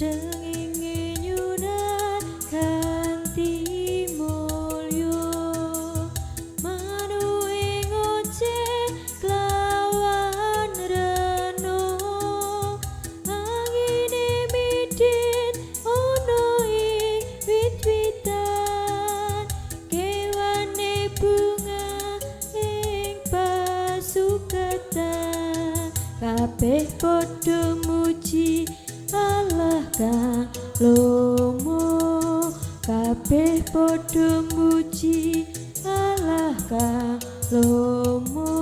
Srengenge nyunan kanthi mulya manuing oceh klawan reno angine midhin ono ing wit-witan kewane bunga ing pasukatan kabeh padha muji Allah kang lomo kabeh padha muji Allah kang lomo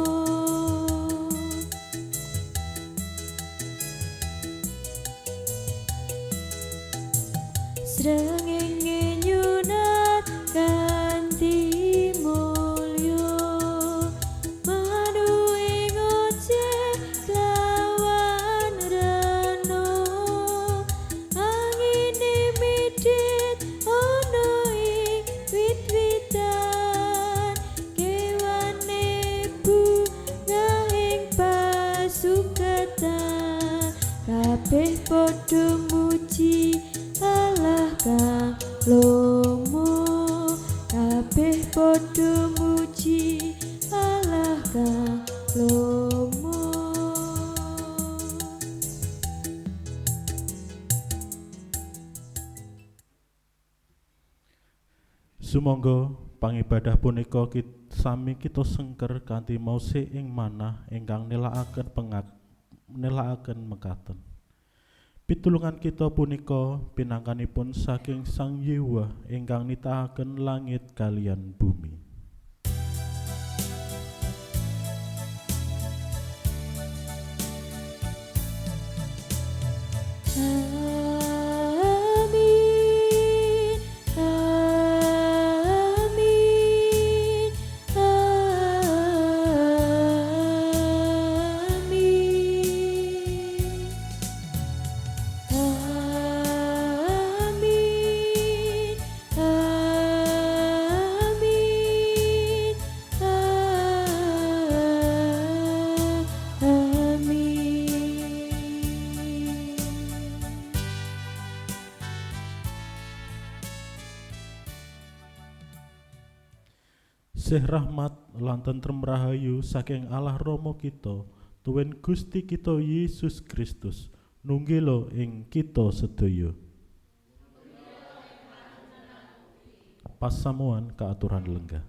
srengenge nyunan kanthi mulya manuing oceh klawan reno angine midhin ono ing wit-witan kewane bunga ing pasukatan kabeh padha muji Allah kang lomo kabeh padha muji Allah kang lomo. Sumangga pangibadah punika sami kita sengker kanthi maose ing manah ingkang nelakaken mekaten. Pitulungan kita punika pinangkanipun saking Sang Yewa ingkang nitahaken langit kaliyan bumi. Amin, amin, amin, amin, Sih rahmat lan tentrem rahayu saking Allah Rama kita tuwin Gusti kita Yesus Kristus nunggila ing kita sedaya. Pasamuan kaaturan lenggah.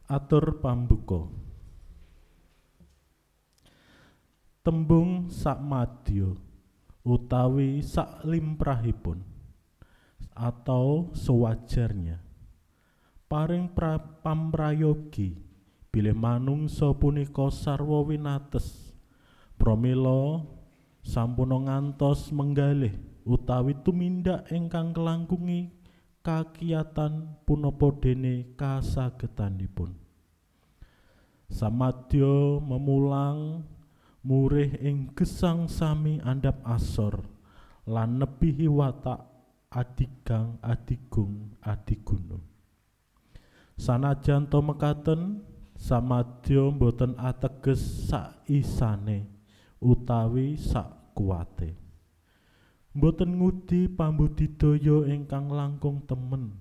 Atur pambuka. Tembung sakmadya utawi saklimprahipun atau sewajarnya paring pamrayogi bilih manungsa punika sarwa winates pramila sampun ngantos menggalih utawi tumindak ingkang kelangkungi kakiyatan punapa dene kasagetanipun. Samadya memulang murih ing gesang sami andhap asor lan nebihi watak adigang adigung adiguna. Sanajan to mekaten samadya boten ateges saisane utawi sakuwate. Boten ngudi pambudidaya ingkang langkung temen.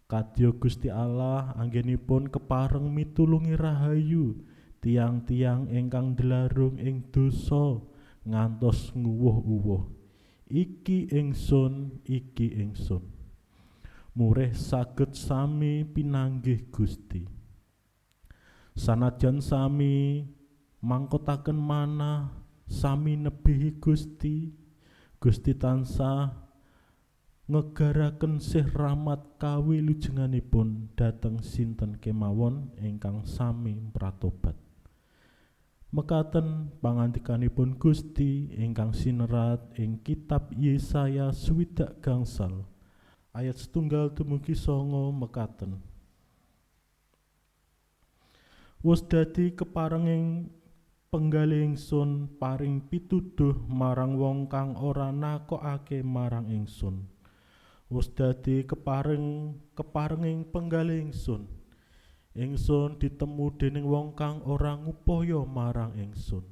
Kadya Gusti Allah anggenipun kepareng mitulungi rahayu tiang-tiang ingkang dlarung ing dosa ngantos nguwuh-uwuh. Iki ingsun, iki ingsun. Murih saged sami pinanggih Gusti. Sanajan sami mangkotaken manah, sami nebihi Gusti, Gusti tansah ngegaraken sih rahmat kawilujenganipun dhateng sinten kemawon ingkang sami pratobat. Mekaten pangandikanipun Gusti ingkang sinerat ing kitab Yesaya 60 ayat 1 dumugi 9 mekaten. Wus dadi keparenging penggalih ingsun paring pituduh marang wong kang ora nakokake marang ingsun. Wus dadi keparenging penggalih ingsun Ingsun ditemu dening wong kang ora ngupaya marang ingsun.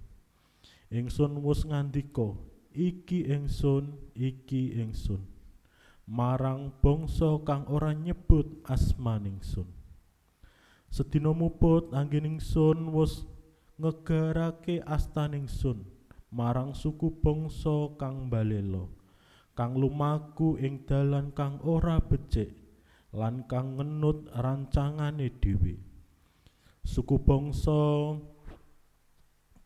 Ingsun wus ngandika, iki ingsun. Marang bangsa kang ora nyebut asmaningsun. Sedina muput anggeningsun wus ngegarake astaningsun marang suku bangsa kang balela, kang lumaku ing dalan kang ora becik lan kang ngenut rancangane dhewe. Suku bangsa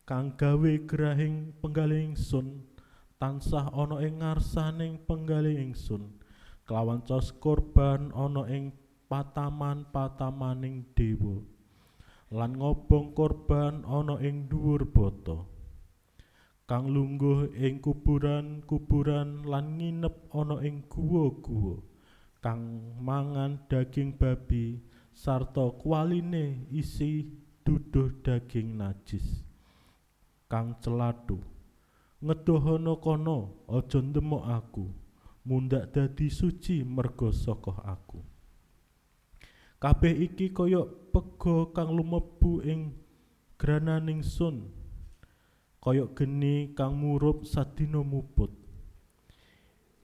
kang gawe grahing penggalih ingsun tansah ana ing ngarsaning penggalih ingsun, kelawan cos korban ana ing pataman-patamaning dewa, lan ngobong korban ana ing dhuwur bata, kang lungguh ing kuburan-kuburan lan nginep ana ing guwa-guwa, kang mangan daging babi sarta kwaline isi duduh daging najis, kang celathu ngedohono kono aja ndemok aku, mundak dadi suci merga saka aku. Kabeh iki kaya pega kang lumebu ing grananingsun, kaya geni kang murup sadina muput.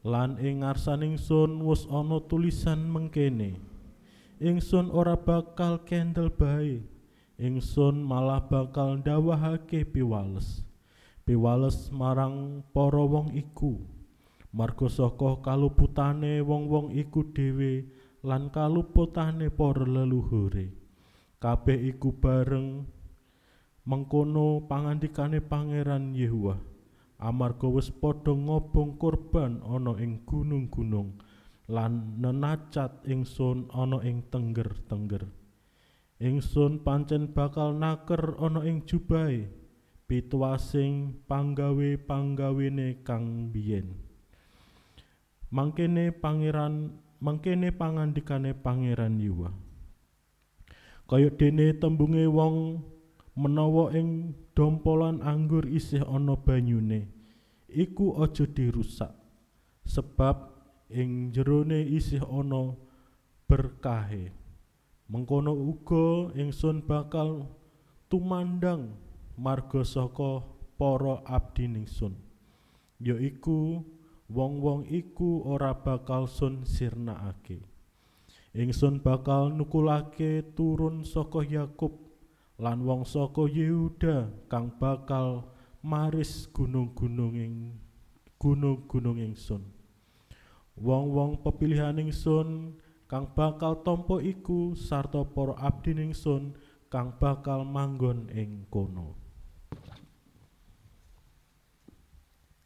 Lan ing ngarsaningsun wus ana tulisan mengkene, ingsun ora bakal kendel bae, ingsun malah bakal ndawahake piwales marang para wong iku, marga saka kaluputane wong-wong iku dhewe lan kaluputane para leluhure. Kabeh iku bareng mengkono pangandikane Pangeran Yehuwa, amarga wis padha ngobong korban ana ing gunung-gunung lan nenacat ingsun ana ing tengger-tengger. Ingsun pancen bakal naker ana ing jubahe pituasing panggawe-panggawene kang biyen. Mangkene pangandikane Pangeran Yehuwa, kaya dene tembunge wong menawa ing dompolan anggur isih ana banyune, iku aja dirusak, sebab ing jerone isih ana berkahe. Mengkono uga ingsun bakal tumandang marga saka para abdiningsun, yaiku wong-wong iku ora bakal sun sirnakake. Ingsun bakal nukulake turun saka Yakub lan wong saka Yehuda kang bakal maris gunung-gunung ingsun. Wong-wong pepilihan ingsun kang bakal tampa iku sarta para abdiningsun kang bakal manggon ing kono.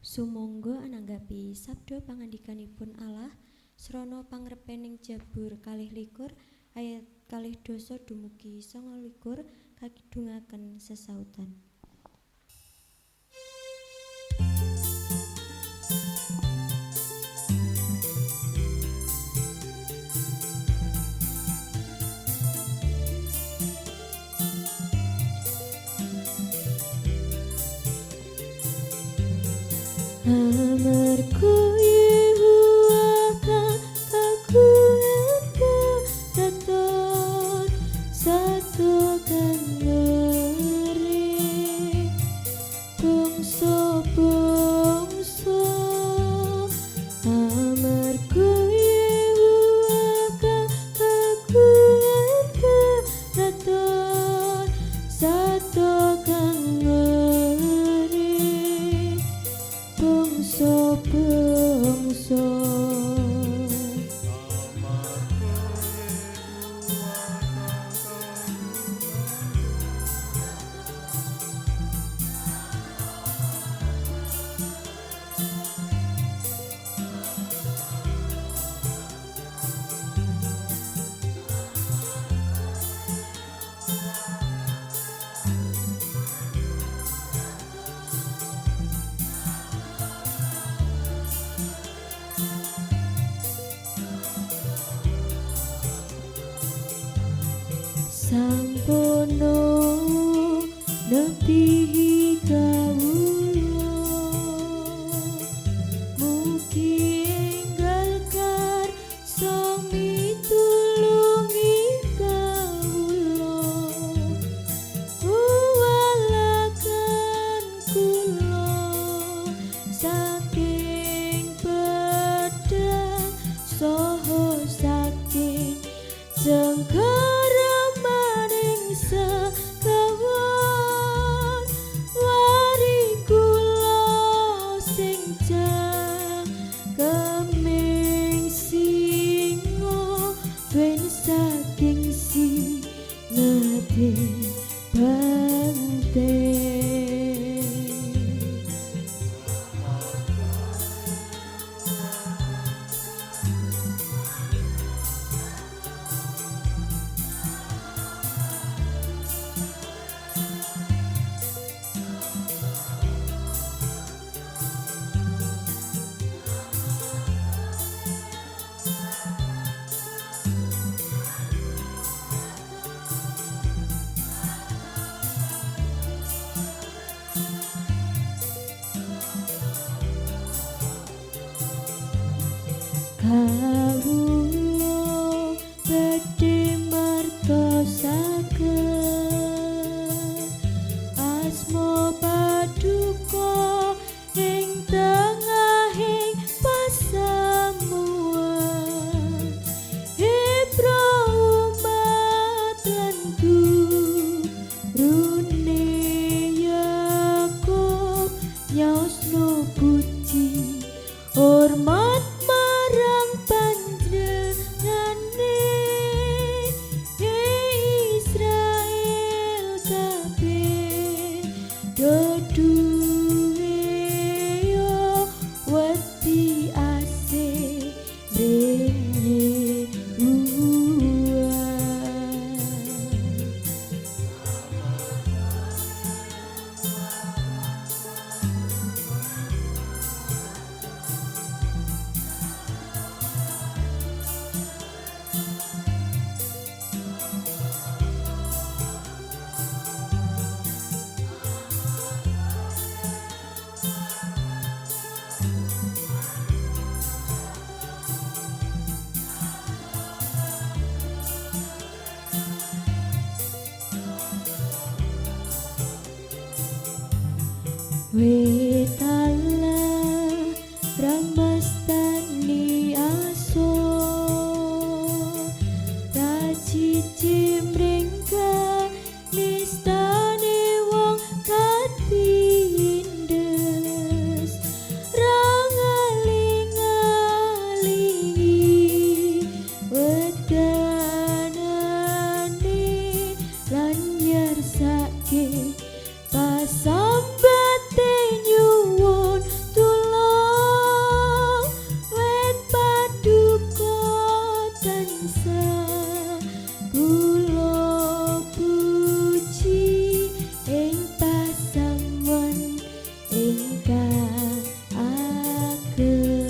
Sumangga ananggapi sabda pangandikanipun Allah srana pangrepening Jabur 22 ayat 2 dumugi 29 kakidungaken sesautan. Amarga Yehuwa kang kagungan keraton satu kang ngeri bangsa-bangsa. Amarga Yehuwa kang kagungan keraton satu kang ngeri bangsa-bangsa. Sampono nebihi kawula, mugi enggal karsa mitulungi kawula. kawula badhe martosaken asma paduka ing tengahing pasamuan Hebra umat lan gurune Yakub nyosno puji hormat marang panjenengane Israel kabeh doduwe yo wedi asih bengi Wetala ramastani aso raji cimringka nistane wong katindes rangaling-alingi wedanane lan nyersake pasambate nyuwun tulung wet paduka tansah kula puji ing pasamuan ingkang ageng.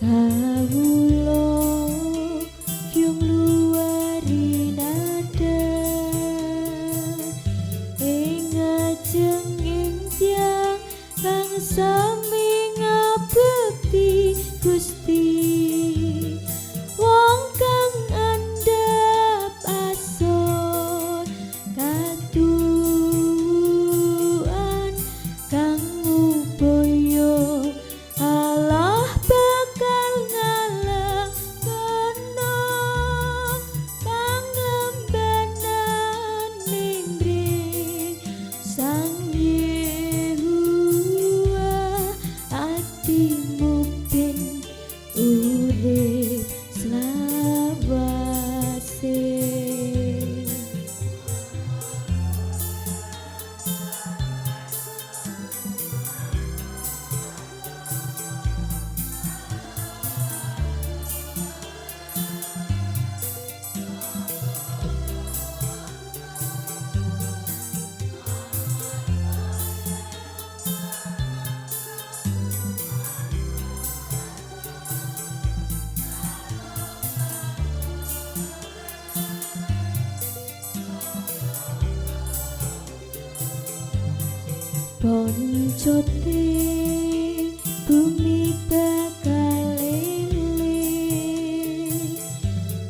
Kawula yung luwari nada ing ngajeng ing tiyang kang sami ngabekti Gusti wong kang andhap asor katuan kang upaya Allah bakal ngalahkono pangembanan nimring Sang Yehuwa atimu ben urip selawase. Poncote bumi bakal eling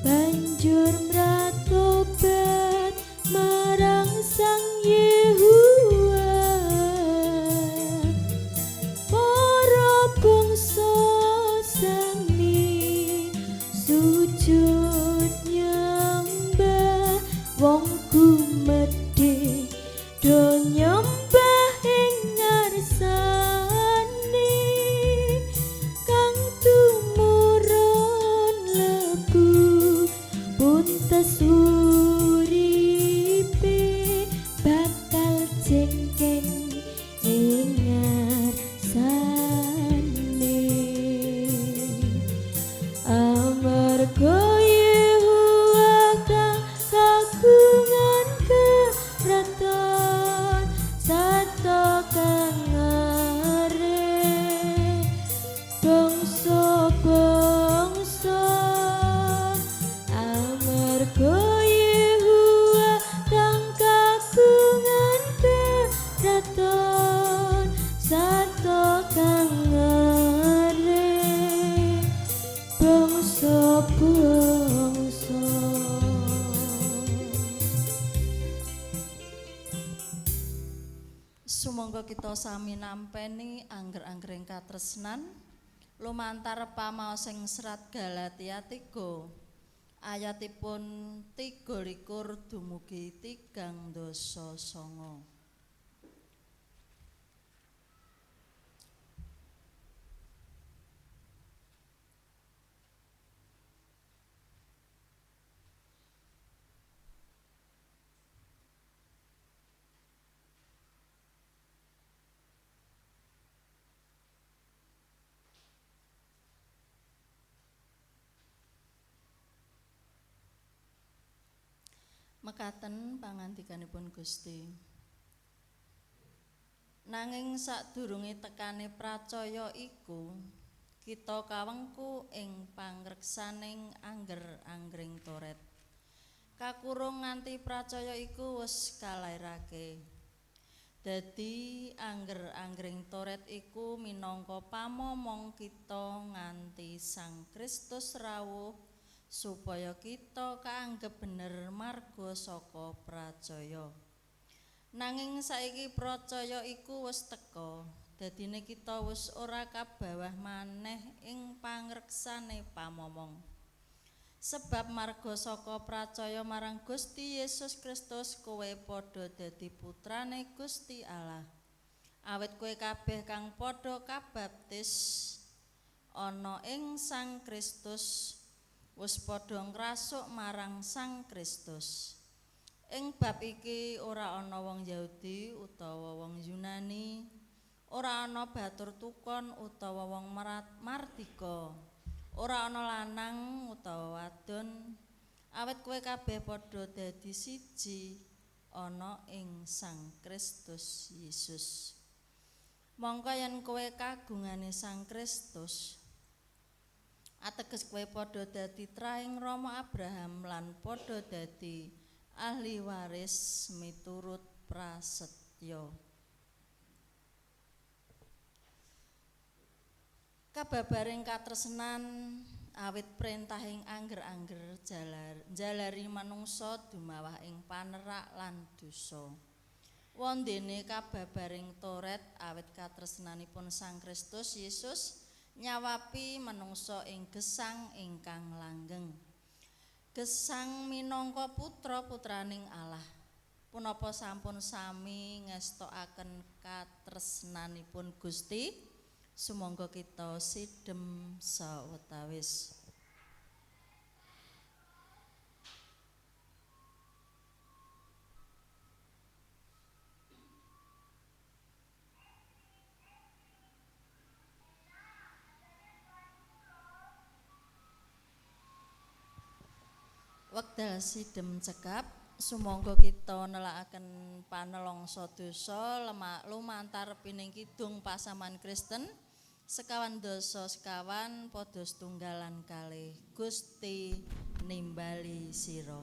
banjur mratobat marang Sang Yehuwa para bangsa sami sujud nyembah wong gumedhe do nyembah ing ngarsane Sumangga kita sami nampeni angger-anggering katresnan lumantar pamaos ing serat Galatia 3 ayatipun 23 dumugi 39. Mekaten pangandikanipun Gusti. Nanging sadurunge tekane pracaya iku, kita kawengku ing pangreksaning angger-anggering Toret. Kakurung nganti pracaya iku wis kalairake. Dadi angger-anggering Toret iku minangka pamomong kita nganti Sang Kristus rawuh supaya kita kaanggep bener marga saka pracaya. Nanging saiki pracaya iku wis teka, dadine kita wis ora kabawah maneh ing pangreksane pamomong. Sebab marga saka pracaya marang Gusti Yesus Kristus kowe padha dadi putrane Gusti Allah. Awit kowe kabeh kang padha kabaptis ana ing Sang Kristus wis padha ngrasuk marang Sang Kristus. Ing bab iki ora ana wong Yahudi utawa wong Yunani, ora ana batur tukon utawa wong mardika, ora ana lanang utawa wadon, awit kowe kabeh padha dadi siji ana ing Sang Kristus Yesus. Mongko yen kowe kagungane Sang Kristus, ateges kowe padha dadi trahing Rama Abraham lan padha dadi ahli waris miturut prasetya. Kababaring katresnan awit prentahing angger-angger jalari manungsa dumawah ing panerak lan dosa. Wondene kababaring Toret awit katresnanipun Sang Kristus Yesus nyawapi manungsa ing gesang ingkang langgeng. Gesang minangka putra-putraning Allah. Punapa sampun sami ngestokaken katresnanipun Gusti, sumangga kita sidhem sawetawis. Wekdal sidhem cekap, sumangga kita nelakaken panelongso dosa lumantar pining kidung pasaman Kristen sekawan dosa sekawan padha setunggalan kalih. Gusti nimbali sira.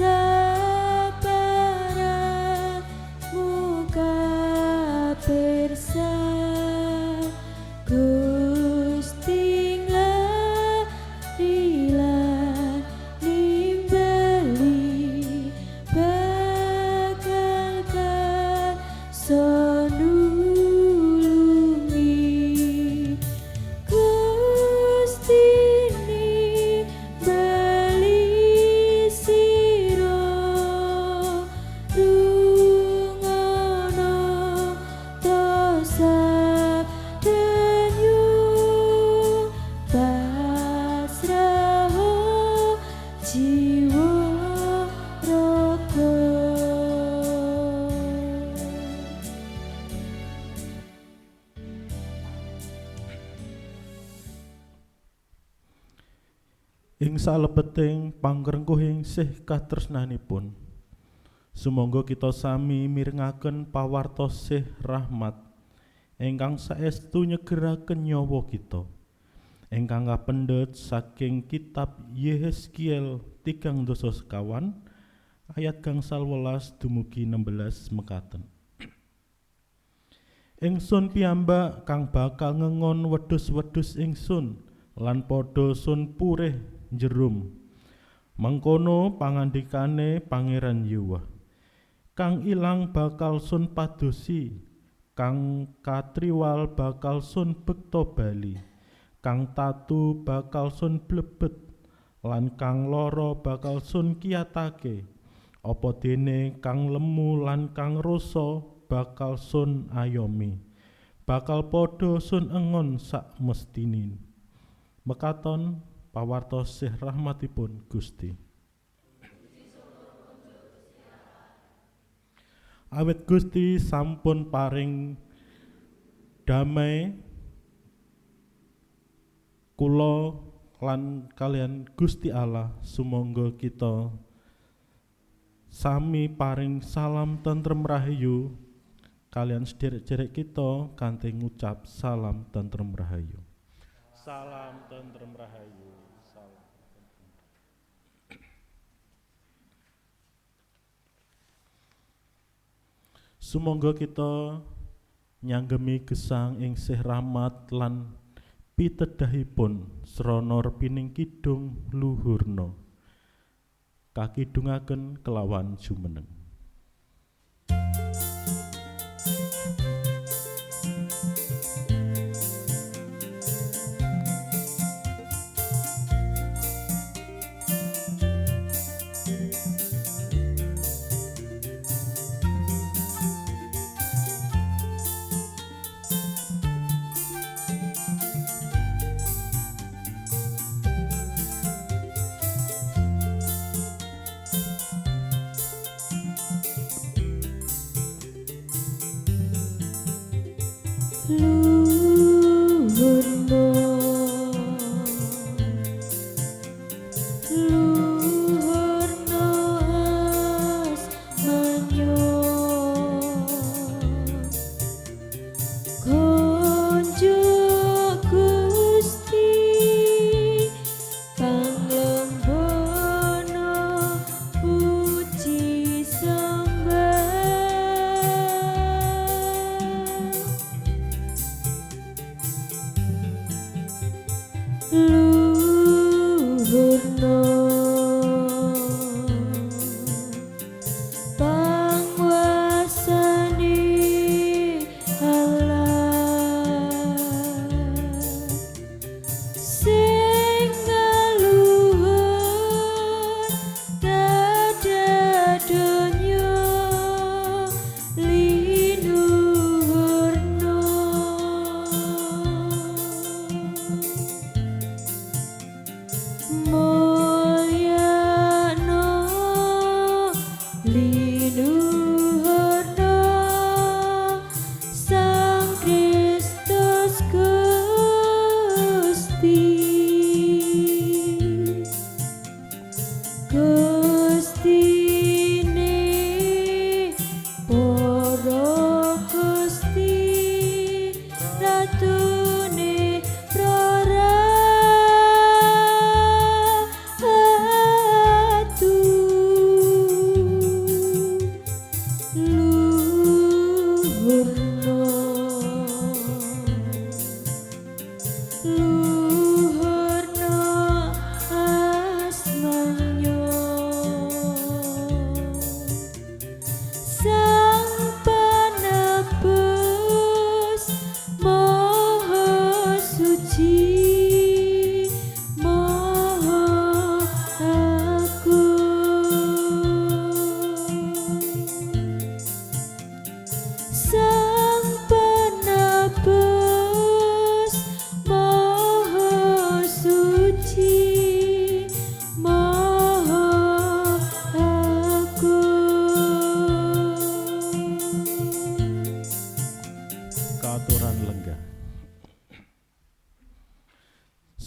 Sabarang muka Ing salebeting pangrengkuhing sih katresnanipun, sumangga kita sami mirengaken pawartos sih rahmat ingkang saestu nyegeraken nyawa kita, ingkang kapendhet saking kitab Yehezkiel 3 dosa sekawan ayat gangsal 11 dumugi 16 mekaten. Ingsun piyambak kang bakal ngengon wedhus-wedhus ingsun lan padha sun purih njerum. Mangkono pangandikane Pangeran Yahwa, kang ilang bakal sun padosi, kang katriwal bakal sun bekta bali, kang tatu bakal sun blebet, lan kang lara bakal sun kiyatake, apa dene kang lemu lan kang rasa bakal sun ayomi, bakal padha sun engon sak mestine. Mekaten pawartos sih rahmatipun Gusti. Awit Gusti sampun paring damai kula lan kalian Gusti Allah, sumangga kita sami paring salam tentrem rahayu kalian sederek-sederek kita kanthi ngucap salam tentrem rahayu. Salam tentrem rahayu. Salam. Sumangga kita nyanggemi gesang ing sih rahmat lan pitedhahipun srana repining kidung luhurna. Kakidungaken kelawan jumeneng. Luhurna luhurna asmanyo konjuk Gusti kang lembana puji sembah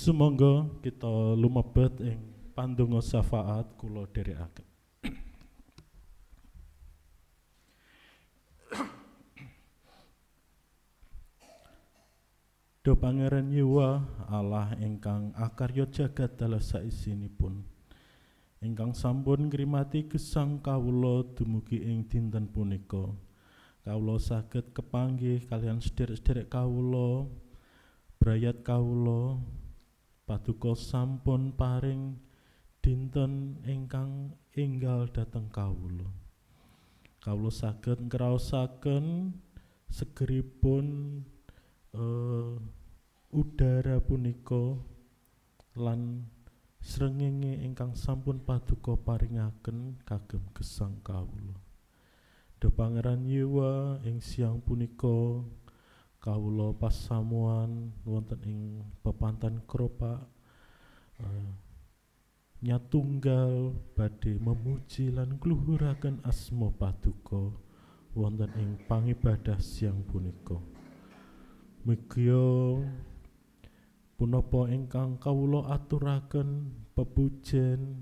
Sumangga kita lumebet ing pandonga syafaat kula dherekaken. Do Pangeran Yewa Allah ingkang akarya jagat dalah saisinipun, ingkang sampun ngrimati gesang kawula dumugi ing dinten punika. Kawula saged kepanggih kalian sederek-sederek kawula, brayat kawula, paduka sampun paring dinten ingkang enggal dhateng kawula. Kawula saged ngraosaken segeripun udara punika lan srengenge ingkang sampun paduka paringaken kagem gesang kawula. Do Pangeran Yewa ing siang punika kawula pasamuan wonten ing pepantan Kropak nyatunggal badhe memuji lan ngluhuraken asma paduka wonten ing pangibadah siang punika. Mugia punapa ingkang kawula aturaken pepujen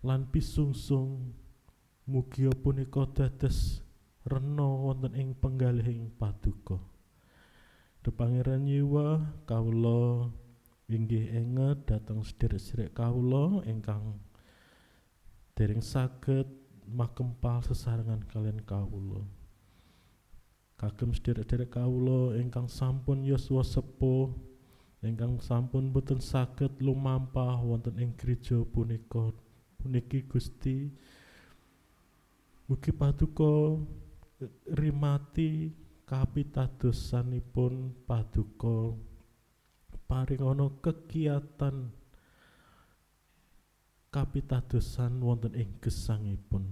lan pisungsung mugia punika dados rena wonten ing penggalihing paduka. Do Pangeran Yewa kawula inggih enget dhateng sederek-sederek kawula ingkang dereng saged makempal sesarengan kalian kawula. Kagem sederek-sederek kawula ingkang sampun yuswa sepuh, ingkang sampun boten saged lumampah wonten ing gereja punika puniki Gusti, mugi paduka rimati kapitadosanipun paduka paringana kegiatan kapitadosan wonten ing gesangipun.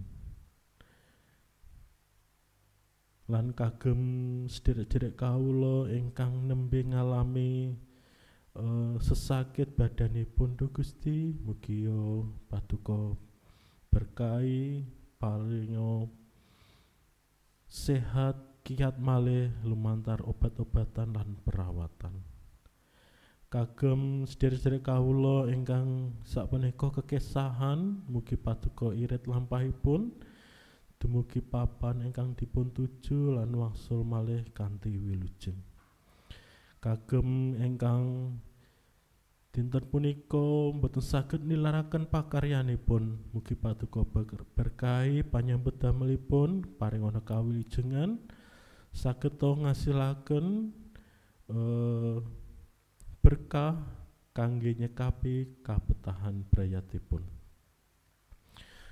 Lan kagem sederek-sederek kawula ingkang nembe ngalami sesakit badanipun do Gusti, mugi paduka berkahi paringa sehat kiat malih lumantar obat-obatan lan perawatan. Kagem sederek-sederek kawula ingkang sapunika kekesahan, mugi paduka irit lampahipun dumugi papan ingkang dipun tuju lan wangsul malih kanthi wilujeng. Kagem ingkang dinten punika boten saged nilaraken pakaryanipun, mugi paduka berkahi panyambet damelipun paringana kawilujengan saged ngasilaken berkah kangge nyekapi kabetahan brayatipun.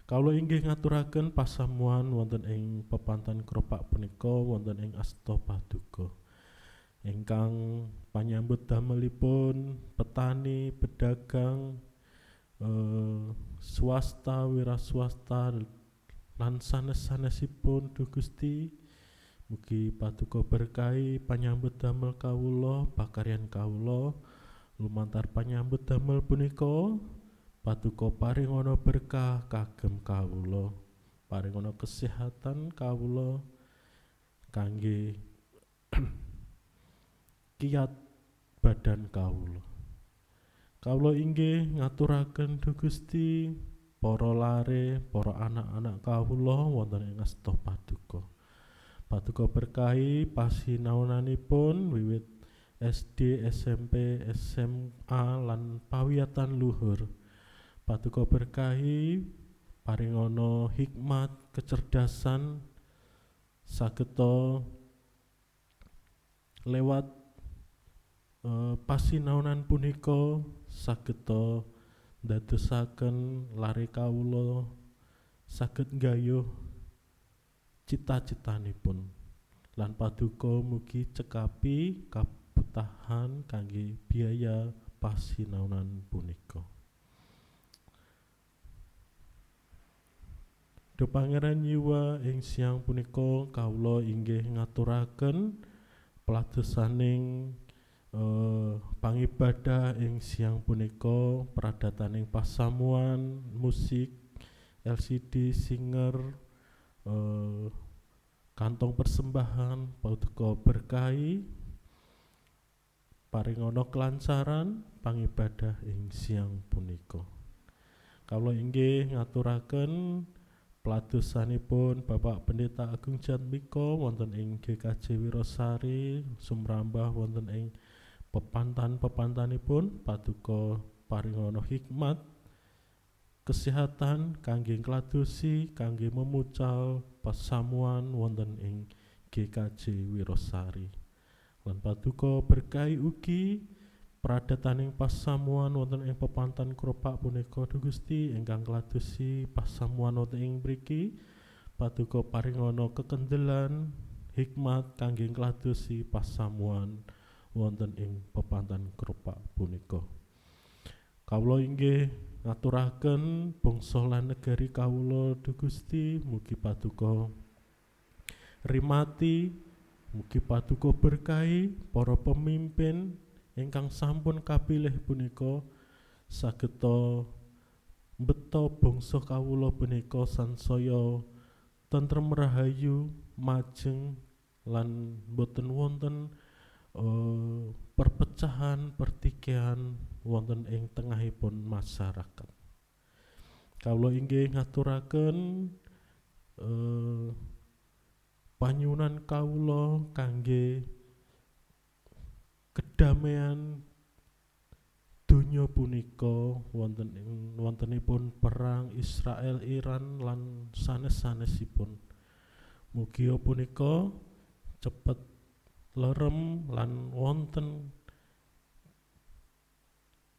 Kawula inggih ngaturaken pasamuan wonten ing pepantan Kropak punika wonten ing asta paduka. Ingkang panyambut damelipun petani, pedagang, swasta, wiraswasta lan sanes-sanesipun do Gusti, mugi paduka berkahi panyambut damel kawula, pakaryan kawula lumantar panyambut damel punika. Paduka paringana berkah kagem kawula, paringana kesehatan kawula kangge kiat badan kawula. Kawula inggih ngaturaken do Gusti para lare, para anak-anak kawula wonten ing asta paduka. Paduka berkahi pasinaonanipun wiwit SD, SMP, SMA lan pawiyatan luhur. Paduka berkahi paringana hikmat, kecerdasan sageta lewat pasinaonan punika sageta ndadosaken lare kawula saged nggayuh cita-citanipun lan paduka mugi cekapi kabutahan kangge biaya pasinaonan punika. Do Pangeran Yewa ing siang punika kawula inggih ngaturaken peladosaning pangibadah ing siang punika pradataning pasamuan musik LCD singer kantong persembahan paduka berkahi paringana kelancaran pangibadah ing siang punika. Kawula inggih ngaturaken peladosanipun Bapak Pendeta Agung Jatmiko wonten ing GKJ Wirosari sumrambah wonten ing pepantan-pepantanipun paduka paringana hikmat kesehatan kangge ngladosi kangge memucal pasamuan wonten ing GKJ Wirosari lan paduka berkahi ugi pradataning pasamuan wonten ing pepantan Kropak punika Gusti ingkang ngladosi pasamuan wonten ing mriki paduka paringana kekendelan hikmat kangge ngladosi pasamuan wonten ing pepantan Kropak punika. Kawula inggih ngaturaken bangsa lan negari kawula Gusti mugi paduka rimati mugi paduka berkahi para pemimpin ingkang sampun kapilih punika sageta mbeta bangsa kawula punika sansaya tentrem rahayu majeng lan boten wonten perpecahan pertikaian wonten ing tengahipun masyarakat. Kawula inggih ngaturaken panyuwunan kawula kangge kedamaian donya punika wontenipun perang Israel Iran lan sanes-sanesipun. Mugi punika cepet lerem lan wonten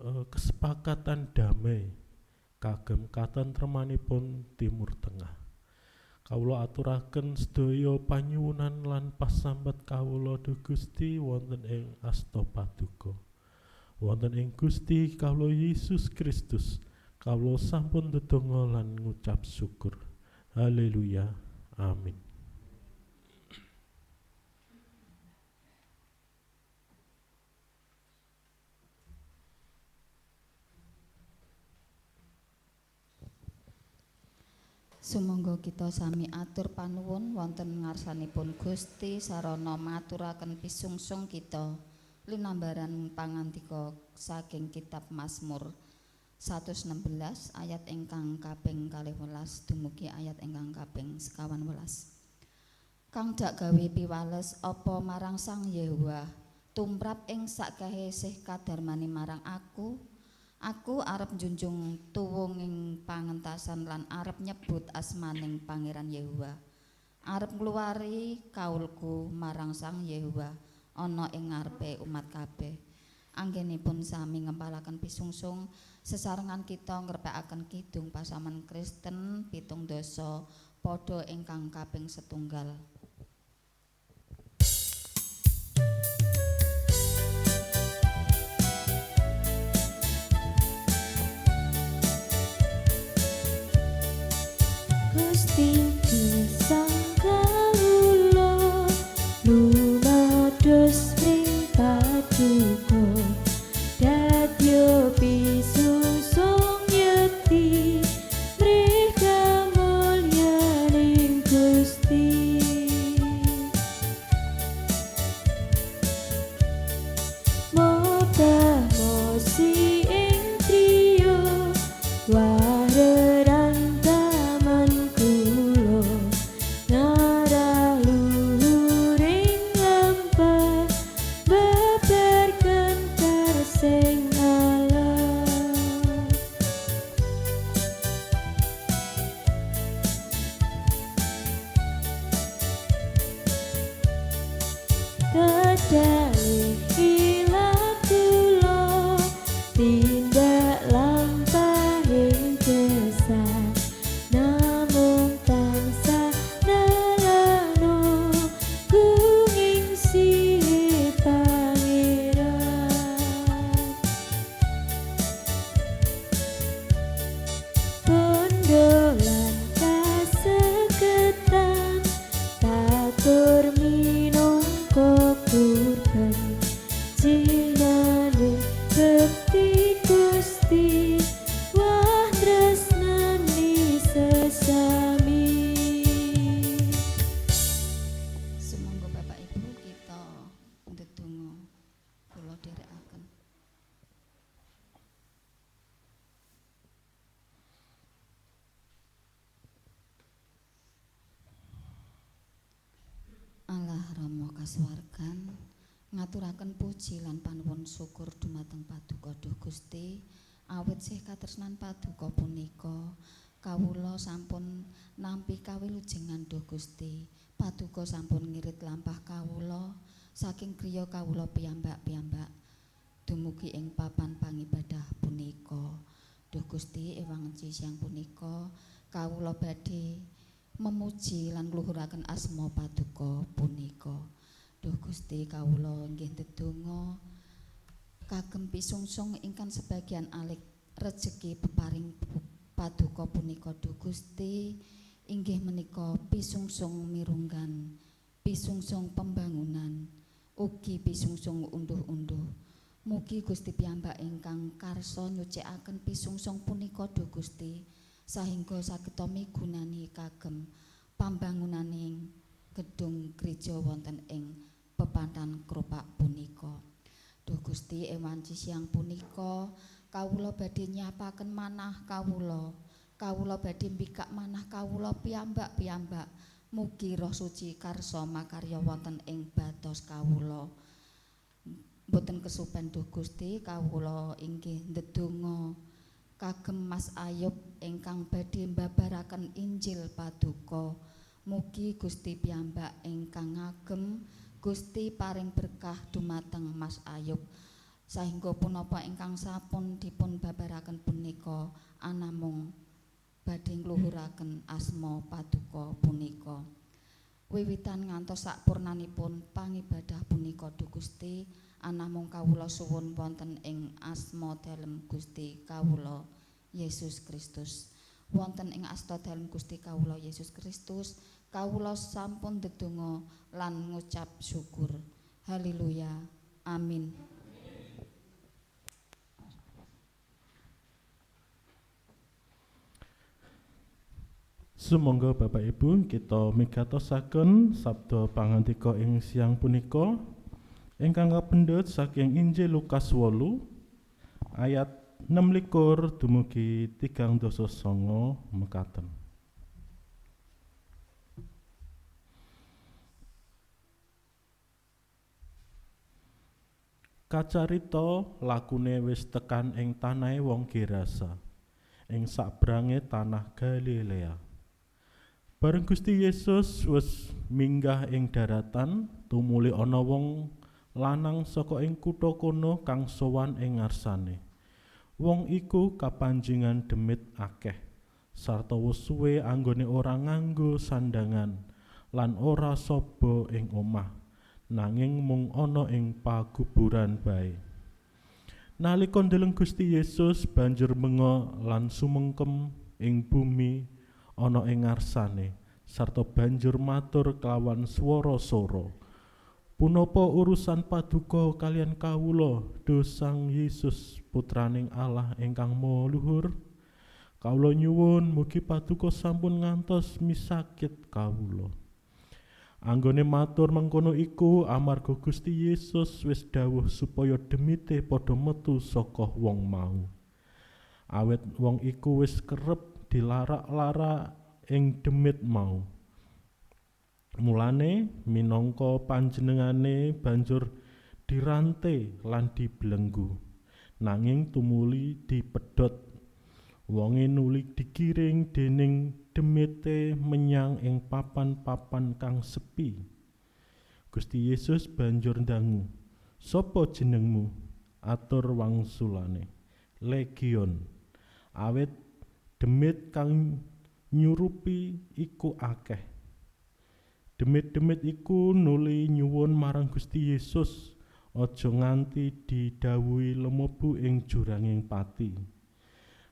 kesepakatan damai kagem katentremanipun Timur Tengah. Kawula aturaken sedaya panyuwunan lan pasambat kawula Gusti wonten ing asta paduka. Wonten ing Gusti kawula Yesus Kristus kawula sampun ndedonga lan ngucap syukur. Haleluya. Amin. Sumangga kita sami atur panuwun wonten ngarsanipun Gusti sarana maturaken pisungsung kita linambaran pangandika saking kitab Mazmur 116 ayat ingkang kaping 12 dumugi ayat ingkang kaping 11. Kang dak gawe piwales apa marang Sang Yehuwa tumrap ing sakkehe sih kadarmane marang Aku arep njunjung tuwunging pangentasan lan arep nyebut asmaning Pangeran Yehuwa. Arep ngluwari kaulku marang Sang Yehuwa ana ing ngarepe umat kabeh. Anggenipun sami ngempalaken pisungsung sesarengan kita ngrepekaken kidung pasaman Kristen 7 dasa padha ingkang kaping 1. Gusti gesang kawula lumados ing paduka dadya pisusung yekti mrika mulyaning Gusti moga mosi ing triya Kedalih ilang kula tindak lampahing gesah namung tansah nelano gunging sih Pangeran kondolan kasegetan tatur minangka kurban kasuwargan ngaturaken puji lan panuwun syukur dumateng Paduka Duh Gusti awit sih katresnan Paduka punika kawula sampun nampi kawilujengan Duh Gusti. Paduka sampun ngirit lampah kawula saking griya kawula piyambak-piyambak dumugi ing papan pangibadah punika. Duh Gusti ewang siang punika kawula badhe memuji lan ngluhuraken asma Paduka punika. Duh Gusti kawula inggih ndedonga kagem pisungsung ingkang sebagian alik rejeki peparing Paduka punika. Duh Gusti inggih menika pisungsung mirunggan, pisungsung pembangunan, ugi pisungsung unduh-unduh. Mugi Gusti piyambak ingkang karsa nyucikaken pisungsung punika Duh Gusti sahingga saged migunani kagem pambangunaning gedung gereja wonten ing pepantan Kropak punika. Duh Gusti ewanci siang punika kawula badhe nyapaken manah kawula badhe mbikak manah kawula piyambak-piyambak. Mugi Roh Suci karsa makarya wonten ing batos kawula. Boten kesupen Duh Gusti kawula inggih ndedonga kagem Mas Ayub ingkang badhe mbabaraken Injil Paduka. Mugi Gusti piyambak ingkang ngagem Gusti paring berkah dumateng Mas Ayub sahingga punapa ingkang sampun dipun babaraken punika anamung badhe ngluhuraken asma Paduka punika. Wiwitan ngantos sakpurnanipun pangibadah punika Duh Gusti anamung kawula suwun wonten ing asma dalem Gusti kawula Yesus Kristus. Wonten ing asta dalem Gusti kawula Yesus Kristus kawula sampun ndedonga lan ngucap syukur. Haleluya. Amin. Sumangga Bapak Ibu kita migatosaken sabda pangandika ing siang punika ingkang kapendhet saking Injil Lukas 8 ayat 16 dumugi 39 mekaten. Kacarita lakune wis tekan ing tanahe wong Gerasa ing sabrange tanah Galilea. Bareng Gusti Yesus wis minggah ing daratan, tumuli ana wong lanang saka ing kutha kono kang sowan ing ngarsane. Wong iku kapanjingan demit akeh, sarta wis suwe anggone ora nganggo sandangan lan ora saba ing omah, nanging mung ana ing pakuburan bae. Nalika ndeleng Gusti Yesus banjur menga lan sumengkem ing bumi ana ing ngarsane sarta banjur matur kelawan swara sora, "Punapa urusan Paduka kalian kawula, Duh Sang Yesus putraning Allah ingkang Maha Luhur? Kawula nyuwun mugi Paduka sampun ngantos misakit kawula." Anggone matur mengkono iku amarga Gusti Yesus wis dawuh supaya demite padha metu saka wong mau. Awet wong iku wis kerep dilarak-larak ing demit mau. Mulane minangka panjenengane banjur dirante lan dibelenggu, nanging tumuli dipedhot. Wonge nuli digiring dening demite menyang ing papan-papan kang sepi. Gusti Yesus banjur ndangu, "Sapa jenengmu?" Atur wangsulane, "Legion." Awit demit kang nyurupi iku akeh. Demit-demit iku nuli nyuwun marang Gusti Yesus aja nganti didhawuhi lemebu ing juranging pati.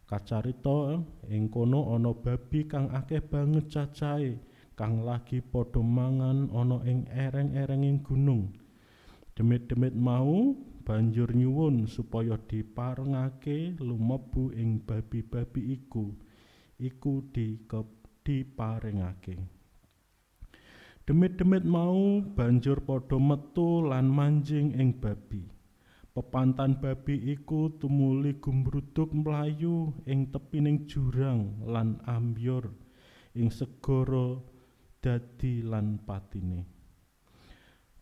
Kacarita ing kono ana babi kang akeh banget cacahe kang lagi padha mangan ana ing ereng-erenging gunung. Demit-demit mau banjur nyuwun supaya diparengake lumebu ing babi-babi iku diparengake. Demit-demit mau banjur padha metu lan manjing ing babi. Pepantan babi iku tumuli gumbruduk mlayu ing tepining jurang lan ambyur ing segara dadi lan patine.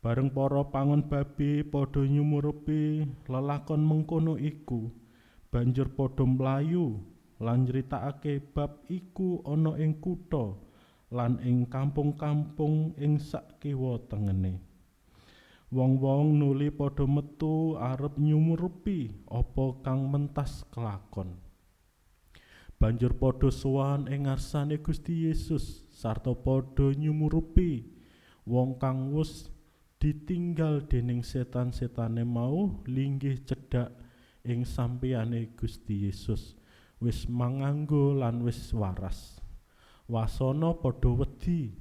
Bareng para pangon babi padha nyumurupi lelakon mengkono iku, banjur padha mlayu lan nyritakake bab iku ana ing kutha lan ing kampung-kampung ing sak kiwa tengene. Wong-wong nuli padha metu arep nyumurupi apa kang mentas kelakon. Banjur padha sowan ing ngarsane Gusti Yesus sarta padha nyumurupi wong kang wus ditinggal dening setan-setane mau linggih cedhak ing sampeyane Gusti Yesus wis manganggo lan wis waras. Wasana padha wedi.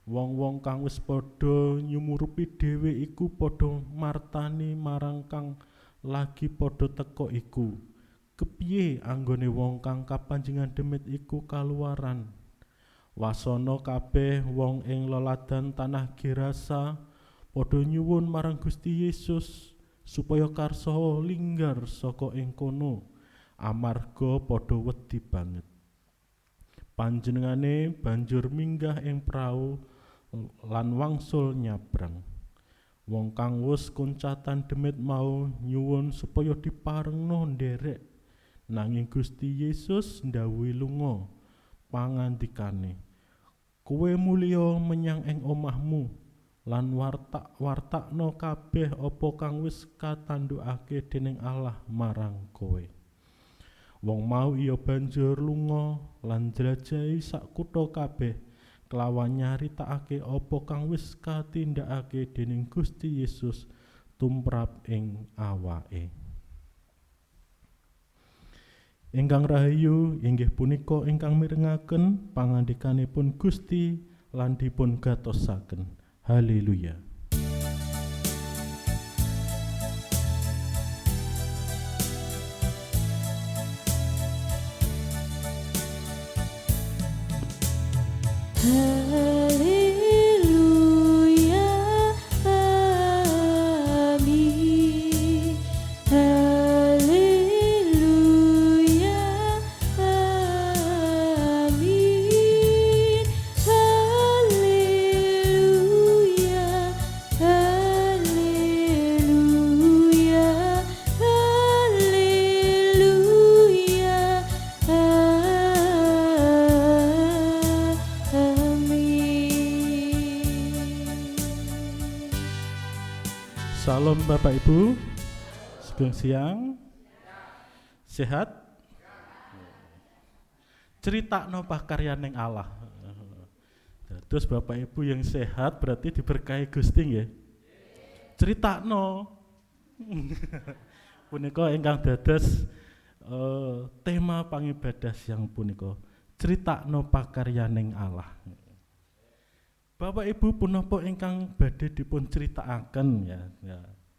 Wong-wong kang wis padha nyumurupi dhewe iku padha martani marang kang lagi padha teka iku. Kepiye anggone wong kang kapanjenengan demit iku kaluwaran? Wasana kabeh wong ing leladan tanah Gerasa padha nyuwun marang Gusti Yesus supaya karsa linggar saka ing kono amarga padha wedi banget. Panjenengane banjur minggah ing prau lan wangsul nyabrang. Wong kang wis kuncatan demit mau nyuwun supaya diparengno nderek, nanging Gusti Yesus ndhawuhi lunga pangandikane, "Kowe mulya menyang ing omahmu lan wartakno kabeh apa kang wis katandukake dening Allah marang kowe." Wong mau iya banjur lunga lan njlajahi sak kutha kabeh kelawan nyaritakake apa kang wis katindakake dening Gusti Yesus tumrap ing awake. Ingkang rahayu inggih punika ingkang mirengaken pangandikanipun Gusti lan dipun gatosaken. Haleluya. Haleluya, amin. Haleluya, amin. Haleluya, haleluya, haleluya, Salam Bapak Ibu, sugeng siang, sehat? Critakno pakaryaning Allah. Terus Bapak Ibu yang sehat berarti diberkahi Gusti nggih. Critakno. Punika ingkang dados tema pangibadah siang punika. Critakno pakaryaning Allah. Bapak Ibu punapa ingkang badhe dipun critakaken ya.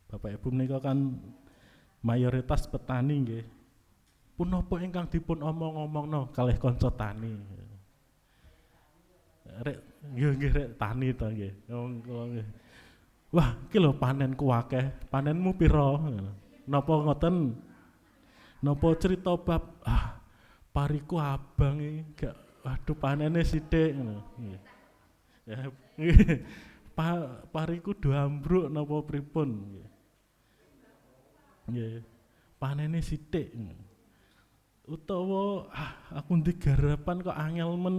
Bapak Ibu menika kan mayoritas petani nggih. Punapa ingkang dipun omong-omongno kalih kanca tani. Rek nggih rek tani to nggih. Wah, iki lho panenku akeh. Panenmu pira? Napa ngoten? Napa crita bab pariku abang iki gak waduh panene sithik ngono. Nggih. Ya, pariku do ambruk napa pripun nggih. Panene sithik. Utawa aku digarapan kok angel men.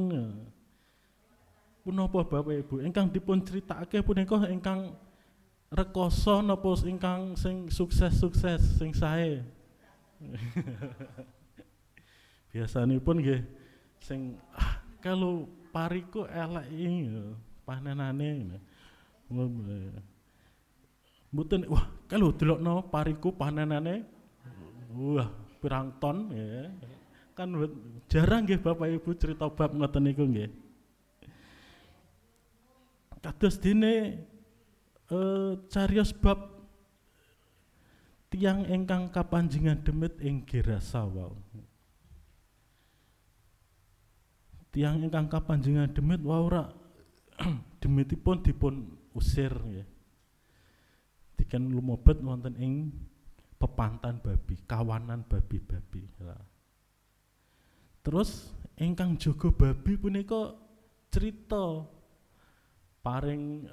Punapa Bapak Ibu ingkang dipun critakake punika ingkang rekoso napa ingkang sing sukses-sukses sing sae? Biasanipun nggih sing kalau pariku elek iki panenane. Mboten wah kalau delokno pariku panenane wah pirang ton ya. Kan jarang nggih Bapak Ibu cerita bab ngoten niku nggih. Kados dene cariyos bab tiyang ingkang kapanjenengan demit ing Gerasa wau. Tiyang ingkang kapanjenengan demit wau ora demitipun dipun usir nggih. Diken lumebet wonten ing pepantan babi, kawanan babi-babi. Terus ingkang jaga babi punika cerita paring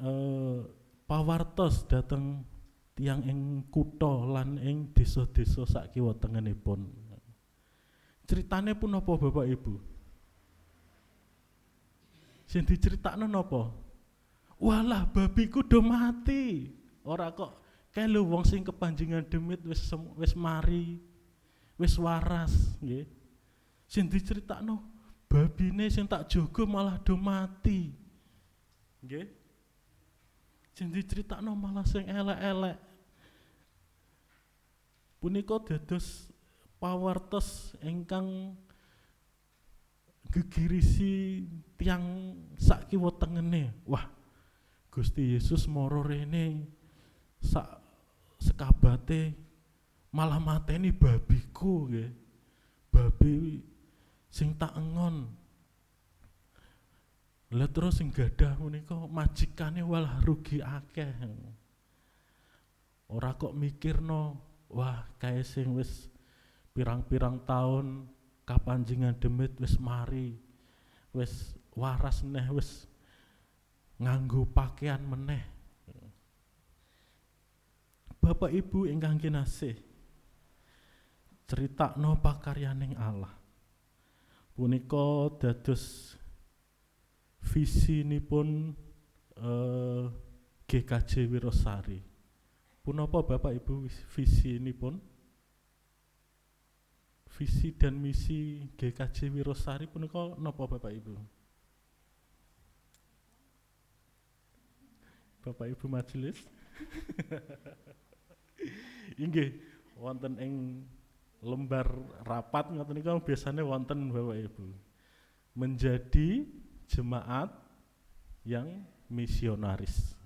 pawartos dhateng tiyang ing kutha lan ing desa-desa sak kiwa tengenipun. Ceritane pun apa Bapak Ibu? Sing diceritakno napa? Walah babiku do mati. Ora kok kelu wong sing kepanjingan demit wis mari, wis waras, nggih. Sing diceritakno babine sing tak jaga malah do mati. Nggih. Sing diceritakno malah sing elek-elek. Punika dados pawartos ingkang gegirisi tiyang sak kiwa tengene. Wah, Gusti Yesus mara rene sak sekabate malah mateni babiku nggih. Babi sing tak engon. Lah terus sing gadah menika majikane walah rugi akeh. Ora kok mikirno, wah kae sing wis pirang-pirang tahun kapanjingan demit wis mari, wis waras neh, wis nganggo pakaian meneh. Bapak Ibu ingkang kinasih, critakno pakaryaning Allah punika dados visinipun GKJ Wirosari. Punapa Bapak Ibu visinipun? Visi dan misi GKJ Wirosari punika napa Bapak Ibu? Bapak Ibu majelis. Inggih, wonten ing lembar rapat ngoten niku biasanya wonten Bapak Ibu. Menjadi jemaat yang misionaris.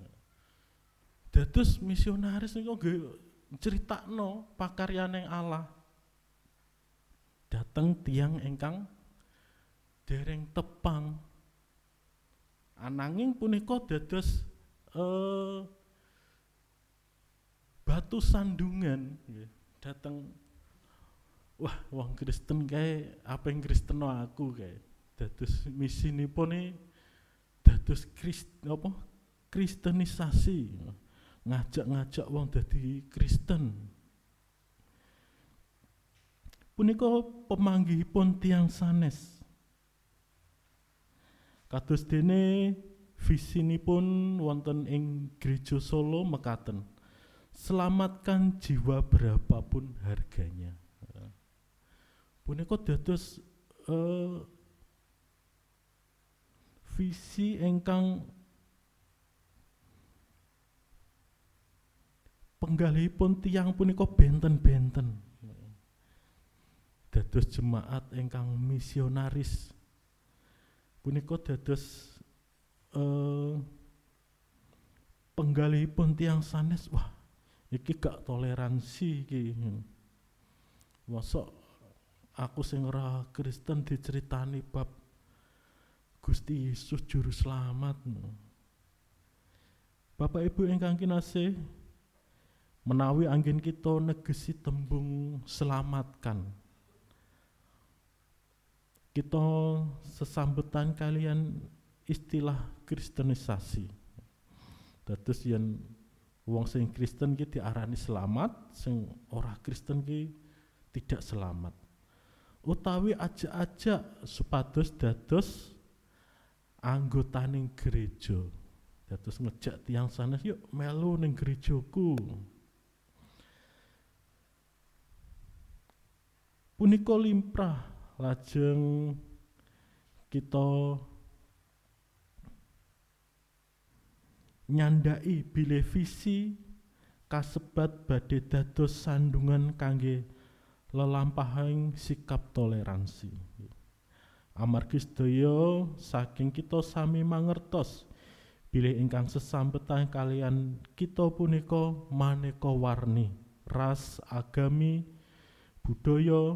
Dados misionaris niku nggih critakno pakaryaning Allah. Dateng tiyang ingkang dereng tepang. Ananging punika dados batu sandungan nggih. Dateng wah wong Kristen kae apa yang Kristeno aku kae. Dados misinipun dados kristenisasi. Ngajak-ngajak wong dadi Kristen. Punika pemanggihipun tiyang sanes. Kados dene visinipun wonten ing Gereja Solo mekaten. Selamatkan jiwa berapapun harganya. Punika dados visi ingkang penggalihipun tiyang punika benten-benten. Dados jemaat ingkang misionaris punika dados penggalihipun tiyang sanes. Wah, iki gak toleransi iki. Mosok aku sing ora Kristen diceritani bab Gusti Yesus juru selamat. Bapak Ibu ingkang kinasih, menawi anggen kita negesi tembung selamatkan, kita sesambetan kalian istilah kristenisasi. Dados yen wong sing Kristen ki diarani selamat, sing ora Kristen ki tidak selamat. Utawi ajak-ajak supados dados anggotaning gereja. Dados ngejak tiyang sanes, yuk melu ning gerejaku. Punika limprah lajeng kita nyandai bilih visi kasebat badhe dados sandungan kangge lelampahaning sikap toleransi. Amargi sedaya saking kita sami mangertos bilih ingkang sesambetan kalian kita punika maneka warni, ras, agami, budaya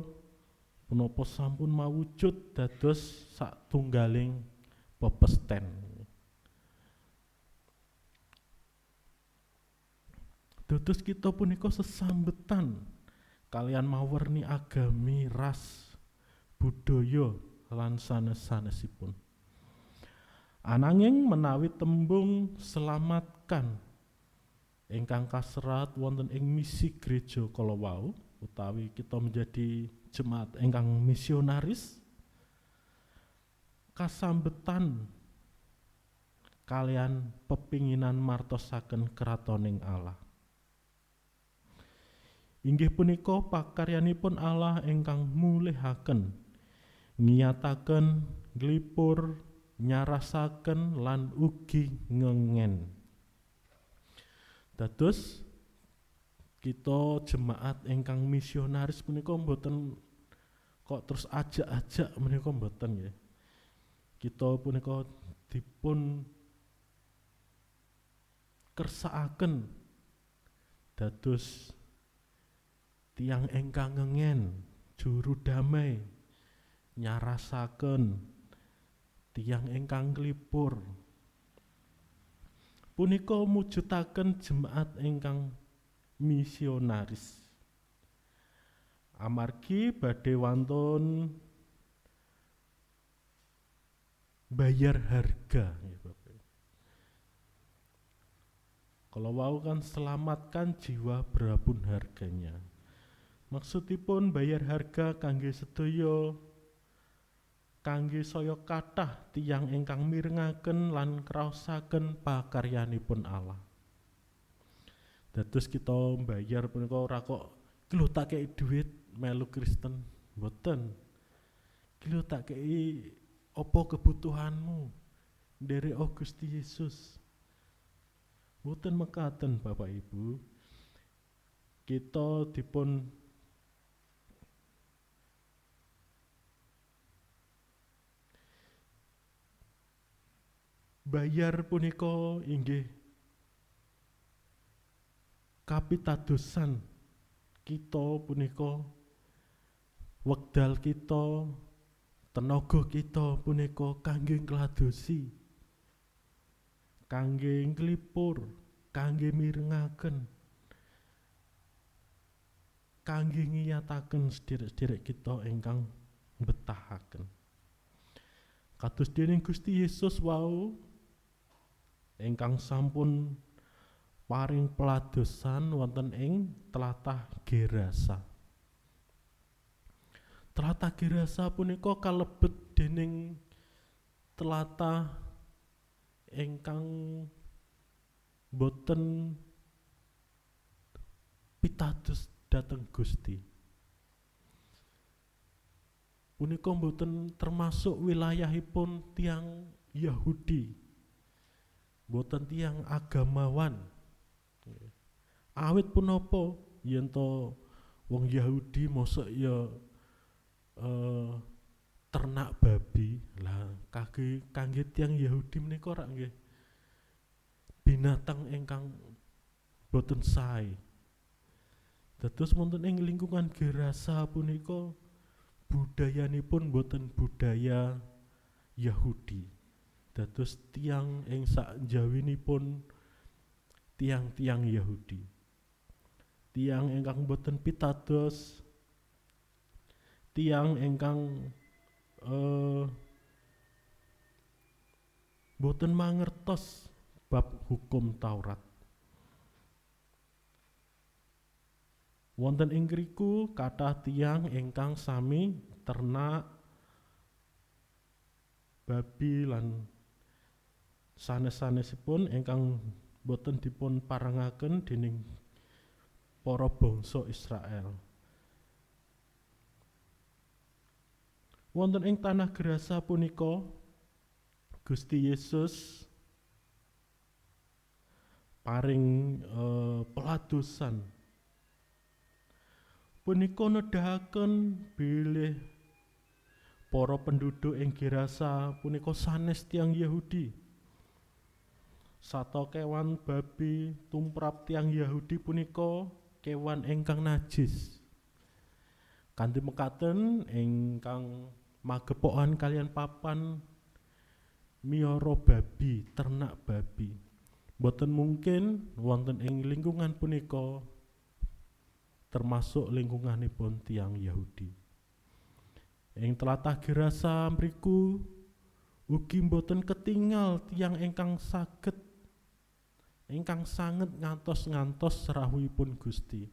punapa sampun mawujud dados satunggaling pepesten. Dados kita punika sesambetan kalian mawarni agami, ras, budaya lan sanes-sanesipun. Ananging menawi tembung selamatkan ingkang kaserat wonten ing misi gereja kala wau utawi kita menjadi jemaat ingkang misionaris kasambetan kalian pepinginan martosaken kratoning Allah. Inggih punika pakaryanipun Allah ingkang mulihaken, ngiyataken, nglipur, nyarasaken lan ugi ngengen. Dados kita jemaat ingkang misionaris punika mboten kok terus ajak-ajak menika mboten nggih. Kita punika dipun kersakaken dados tiyang ingkang ngengen, juru damai, nyarasaken tiyang ingkang nglipur. Punika mujudaken jemaat ingkang misionaris. Amargi badhe wonten bayar harga. Kalau wau kan selamatkan jiwa berapun harganya. Maksudipun bayar harga kangge sedaya, kangge saya kathah tiyang ingkang mirengaken lan kraosaken pakaryanipun Allah. Dados kita mbayar punika ora kok iki lho tak kei dhuwit melu Kristen, mboten. Iki lho tak kei apa kebutuhanmu nderek Gusti Yesus. Mboten mekaten Bapak Ibu. Kita dipun bayar punika inggih kapitadosan kita punika, wekdal kita, tenaga kita punika kangge ngladosi, kangge nglipur, kangge mirengaken, kangge ngiyataken sederek-sederek kita ingkang betahaken. Kados dening Gusti Yesus wau ingkang sampun paring peladosan wonten ing tlatah Gerasa. Tlatah Gerasa punika kalebet dening tlatah ingkang boten pitados dhateng Gusti. Punika boten termasuk wilayahipun tiang Yahudi. Boten tiyang agamawan. Awit punapa yen to wong Yahudi mosok ya ternak babi. Lah kangge tiyang Yahudi menika rak nggih binatang ingkang boten sae. Dados wonten ing lingkungan Gerasa punika budayanipun boten budaya Yahudi. Dados tiang ing sak njawinipun tiang-tiang Yahudi, tiang ingkang boten pitados, tiang ingkang boten mangertos bab hukum Taurat. Wonten ing ngriku kathah tiang ingkang sami ternak babi lan sanes-sanesipun ingkang boten dipun parengaken dening para bangsa Israel. Wonten ing tanah Gerasa punika Gusti Yesus paring peladosan punika nedahaken bilih para penduduk ing Gerasa punika sanes tiyang Yahudi. Sato kewan babi tumrap tiyang Yahudi punika kewan ingkang najis. Kanthi mekaten ingkang magepokan kalian papan miara babi, ternak babi. Boten mungkin wonten ing lingkungan punika termasuk lingkunganipun tiyang Yahudi. Ing tlatah Gerasa mriku ugi boten ketingal tiyang ingkang saged ingkang sanget ngantos-ngantos rawuhipun Gusti.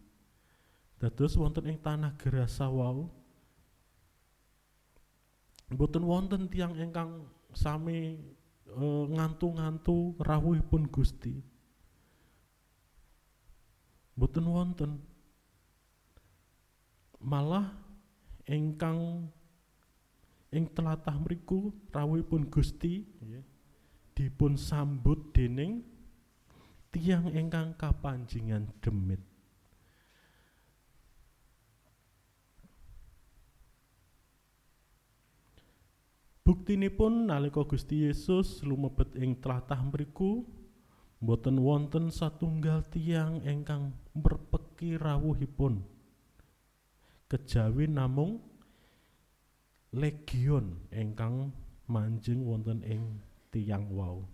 Dados wonten ing tanah Gerasa wau boten wonten tiyang ingkang sami ngantu-ngantu rawuhipun Gusti. Boten wonten. Malah ingkang ing tlatah mriku rawuhipun Gusti dipun sambut dening tiyang ingkang kapanjingan demit. Buktinipun nalika Gusti Yesus lumebet ing tlatah mriku boten wonten satunggal tiyang ingkang merpeki rawuhipun. Kejawi namung legion ingkang manjing wonten ing tiyang wau.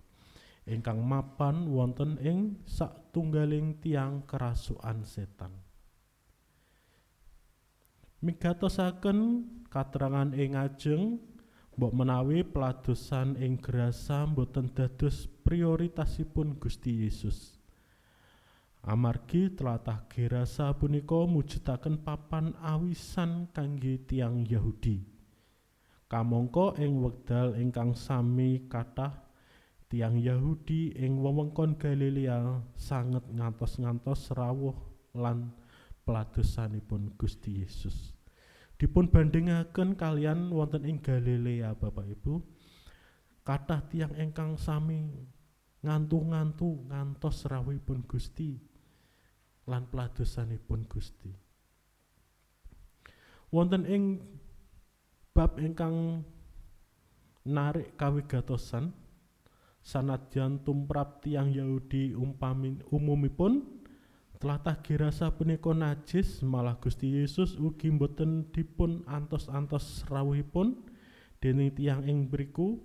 Ingkang mapan wonten ing satunggaling tiyang kerasukan setan. Migatosaken katerangan ing ajeng mbok menawi peladosan ing Gerasa boten dados prioritasipun Gusti Yesus. Amargi tlatah Gerasa punika mujudaken papan awisan kangge tiyang Yahudi. Kamangka ing wekdal ingkang sami kathah tiyang Yahudi ing wewengkon Galilea sanget ngantos-ngantos rawuh lan peladosanipun Gusti Yesus. Dipun bandingaken kalian wonten ing Galilea Bapak Ibu, kathah tiyang ingkang sami ngantu-ngantu ngantos rawuhipun Gusti lan peladosanipun Gusti. Wonten ing bab ingkang narik kawigatosan sanadyan tumrap tiyang Yahudi umumipun tlatah Gerasa punika najis, malah Gusti Yesus ugi boten dipun antos-antos rawuhipun dening tiyang ing mriku.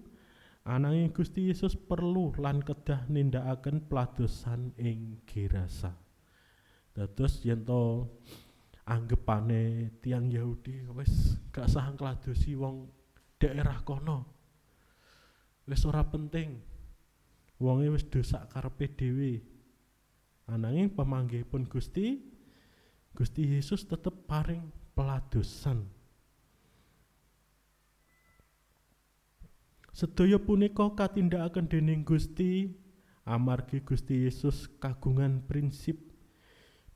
Ananging Gusti Yesus perlu lan kedah nindakaken peladosan ing Gerasa. Dados yen to anggepane tiyang Yahudi wis gak sah ngladosi wong daerah kono. Wis ora penting. Wonge wis dosa karepe dhewe. Ananging pamanggihipun Gusti Yesus tetep paring peladosan. Sedaya punika katindakaken dening Gusti amargi Gusti Yesus kagungan prinsip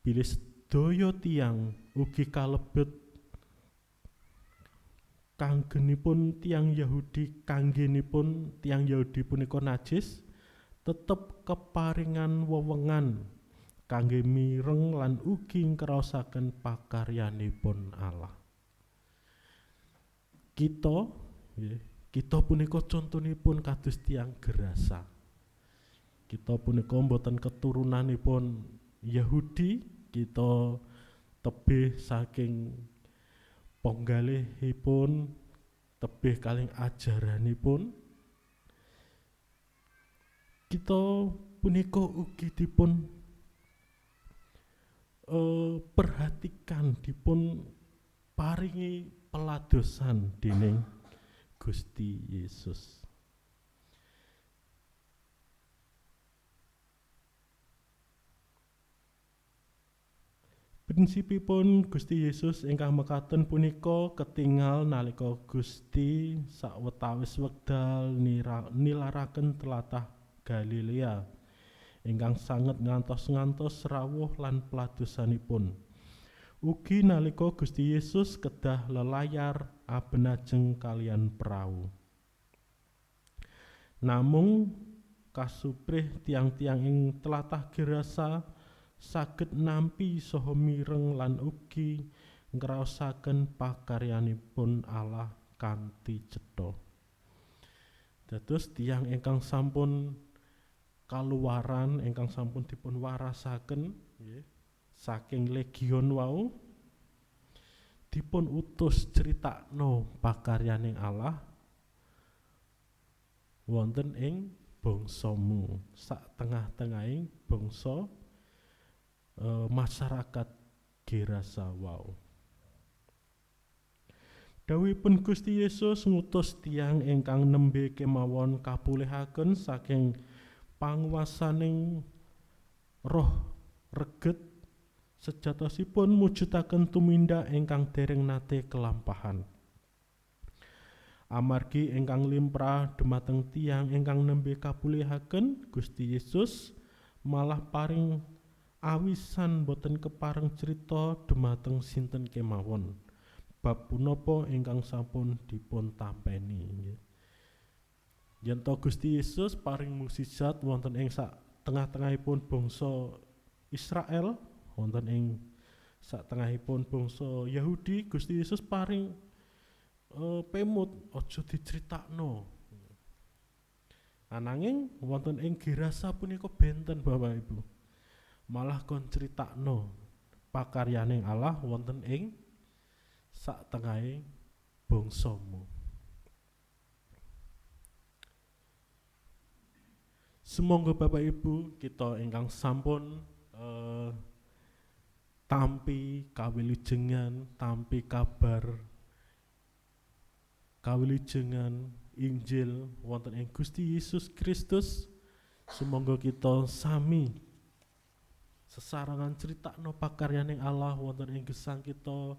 bilih sedaya tiyang ugi kalebet kanggenipun tiyang Yahudi kanggenipun tiyang Yahudi punika najis tetep keparingan wewengan kangge mireng lan ugi ngraosaken pakaryanipun Allah. Kita punika contonipun kados tiyang Gerasa. Kita punika mboten keturunanipun Yahudi, kita tebih saking penggalihipun, tebih kaling ajaranipun. Kita punika ugi dipun perhatikan, dipun paringi peladosan dening Gusti Yesus. Prinsipipun Gusti Yesus ingkang mekaten punika ketingal nalika Gusti sawetawis wekdal nilaraken tlatah Galilea ingkang sanget ngantos-ngantos rawuh lan peladosanipun. Ugi nalika Gusti Yesus kedah lelayar abenajeng kalian prau. Namung kasuprih tiang-tiang ing tlatah Gerasa saged nampi saha mireng lan ugi ngraosaken pakaryanipun Allah kanthi cetha. Dados tiyang ingkang sampun kaluwaran ingkang sampun dipun warasaken saking legion wau dipun utus critakno pakaryaning Allah wonten ing bangsamu sak tengah-tengahing bangsa masyarakat Gerasa wau. Dawuhipun Gusti Yesus ngutus tiyang ingkang nembe kemawon kapulihaken saking panguwasaning roh reget sejatosipun mujudaken tumindak ingkang dereng nate kelampahan. Amargi ingkang limprah dumateng tiyang ingkang nembe kapulihaken, Gusti Yesus malah paring awisan boten kepareng crita dumateng sinten kemawon bab punapa ingkang sampun dipun tampeni. Yen to Gusti Yesus paring mukjizat wonten ing sak tengah-tengahipun bangsa Israel, wonten ing sak tengahipun bangsa Yahudi, Gusti Yesus paring pemut aja diceritakno. Ananging wonten ing Gerasa punika benten Bapak Ibu. Malah kon critakno pakaryaning Allah wonten ing sak tengahing bangsamu. Sumangga Bapak Ibu kita ingkang sampun tampi kawilujengan, tampi kabar kawilujengan Injil wonten ing Gusti Yesus Kristus, sumangga kita sami sesarangan critakno pakaryaning Allah wonten ing gesang kita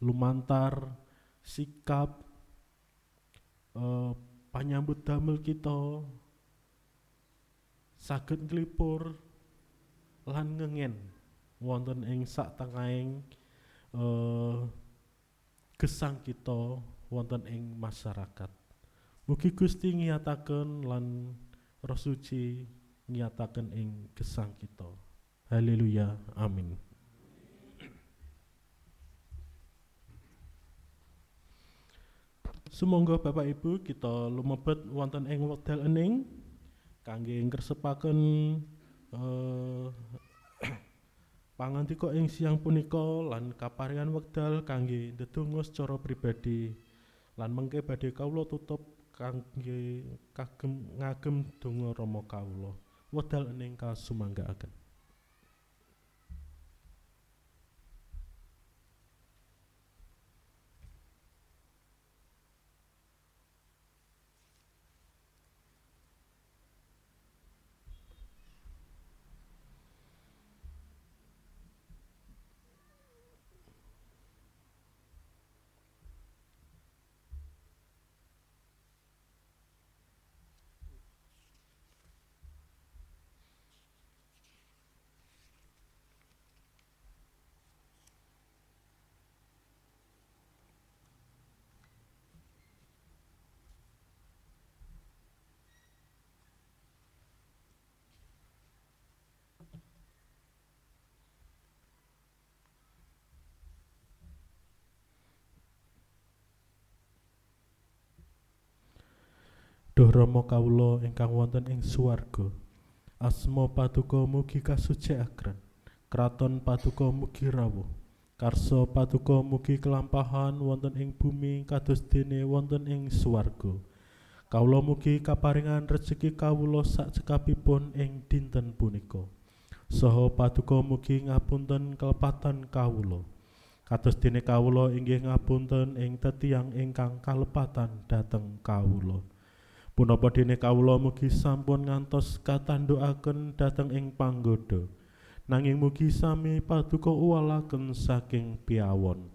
lumantar sikap panyambut damel kita saged nglipur lan ngengen wonten ing sak tengahing gesang kita wonten ing masyarakat. Mugi Gusti ngiyataken lan Roh Suci ngiyataken ing gesang kita. Haleluya, amin. Sumangga Bapak Ibu kita lumebet wonten ing wekdal ening kangge ngresepaken pangandika ing siang punika lan kaparingan wekdal kangge ndedonga secara pribadi lan mengke badhe kawula tutup kangge ngagem donga Rama kawula. Wekdal ening kasumanggaaken. Duh Rama kawula ingkang wonten ing swarga, asma Paduka mugi kasucikaken, kraton Paduka mugi rawuh, karsa Paduka mugi kelampahan wonten ing bumi kados dene wonten ing swarga. Kawula mugi kaparingan rejeki kawula sak cekapipun ing dinten punika. Saha Paduka mugi ngapunten kelepatan kawula. Kados dene kawula inggih ngapunten ing tetiang ingkang kalepatan dhateng kawula. Punapa dene kawula mugi sampun ngantos katandukaken dhateng ing panggoda, nanging mugi sami Paduka uwalaken saking piawon.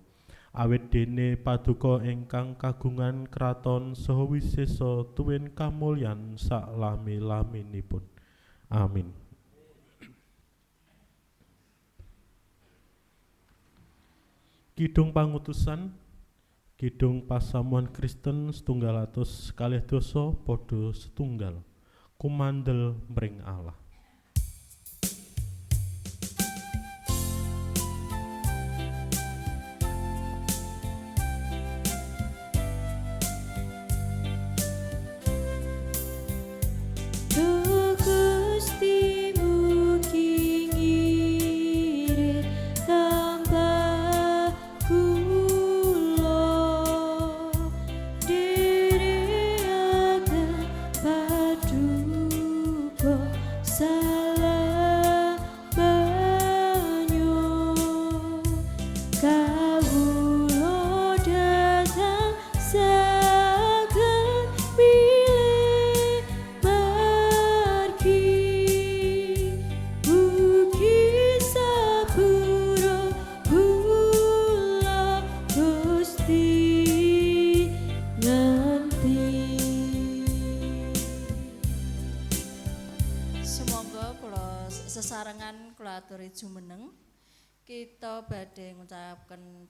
Awit dene Paduka ingkang kagungan kraton saha wisesa tuwin kamulyan sak lami-laminipun. Amin. Kidung pangutusan, kidung pasamuan Kristen 700 kalih dosa padha setunggal kumandel mring Allah. Duh Gusti mugi ngirit tambah kula dhereaken paduka Sumangga kula sesarengan kula aturi jumeneng. Kita badhe ngucapaken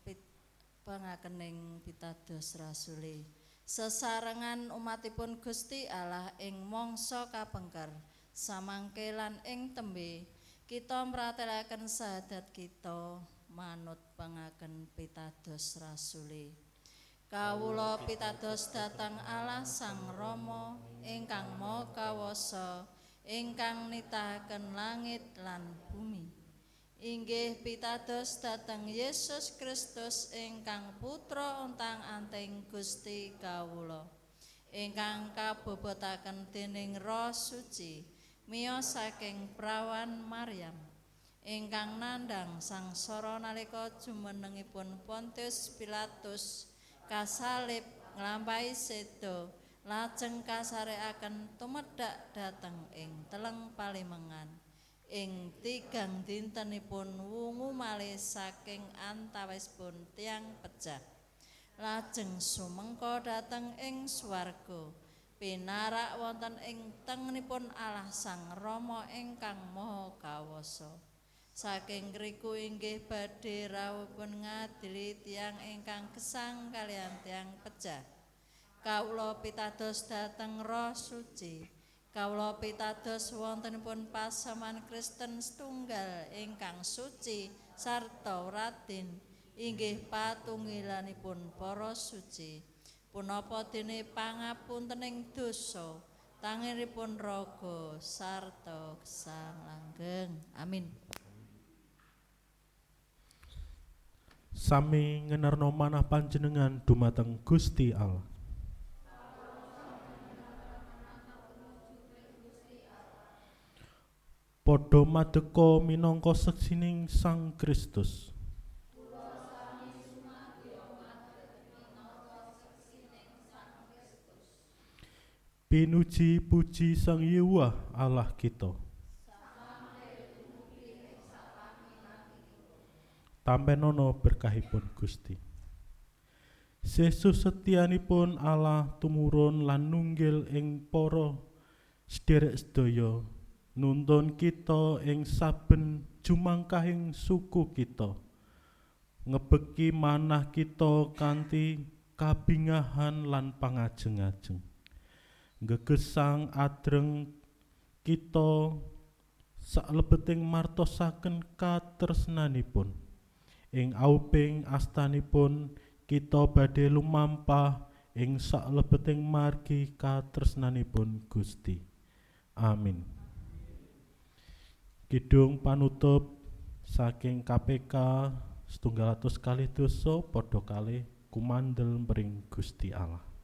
pangakening pitados rasuli. Sesarengan umatipun Gusti Allah ing mangsa kapengker samangke lan ing tembe kita mratelaken sahadat kita manut pangaken pitados rasuli. Kawula pitados dhateng Allah Sang Rama ingkang Maha Kawasa ingkang nitahaken langit lan bumi. Inggih pitados dhateng Yesus Kristus ingkang putra ontang-anting Gusti kawula ingkang kabobotaken dening Roh Suci miyos saking prawan Maryam ingkang nandhang sangsara nalika jumenengipun Pontius Pilatus kasalib nglampahi seda lajeng kasarekaken tumedhak dhateng ing teleng palimengan ing 3 dintenipun wungu malih saking antawisipun tiyang pejah lajeng sumengka dhateng ing swarga pinarak wonten ing tengenipun Allah Sang Rama ingkang Maha Kawasa. Saking ngriku inggih badhe rawuhipun ngadili tiyang ingkang gesang kaliyan tiyang pejah. Kawula pitados dhateng Roh Suci. Kawula pitados wontenipun pasaman Kristen setunggal ingkang suci sarta radin inggih patunggilanipun para suci. Punapa dene pangapuntening dosa tanginipun raga sarta gesang langgeng. Amin. Sami ngenerno manah panjenengan dumateng Gusti Allah. Padha madeka minangka seksining Sang Kristus. Pinuji puji Sang Yewah Allah kita. Tampenono berkahipun Gusti. Yesus setyanipun Allah tumurun lan nunggil ing para sederek sedaya nuntun kita ing saben jumangkahing suku kita. Ngebeki manah kita kanthi kabingahan lan pangajeng-ajeng. Gegesang adreng kita saklebeting martosaken katresnanipun. Ing auping astanipun kita badhe lumampah ing saklebeting margi katresnanipun Gusti. Amin. Kidung panutup saking KPK 700 kalih dosa padha kalih kumandel mring Gusti Allah.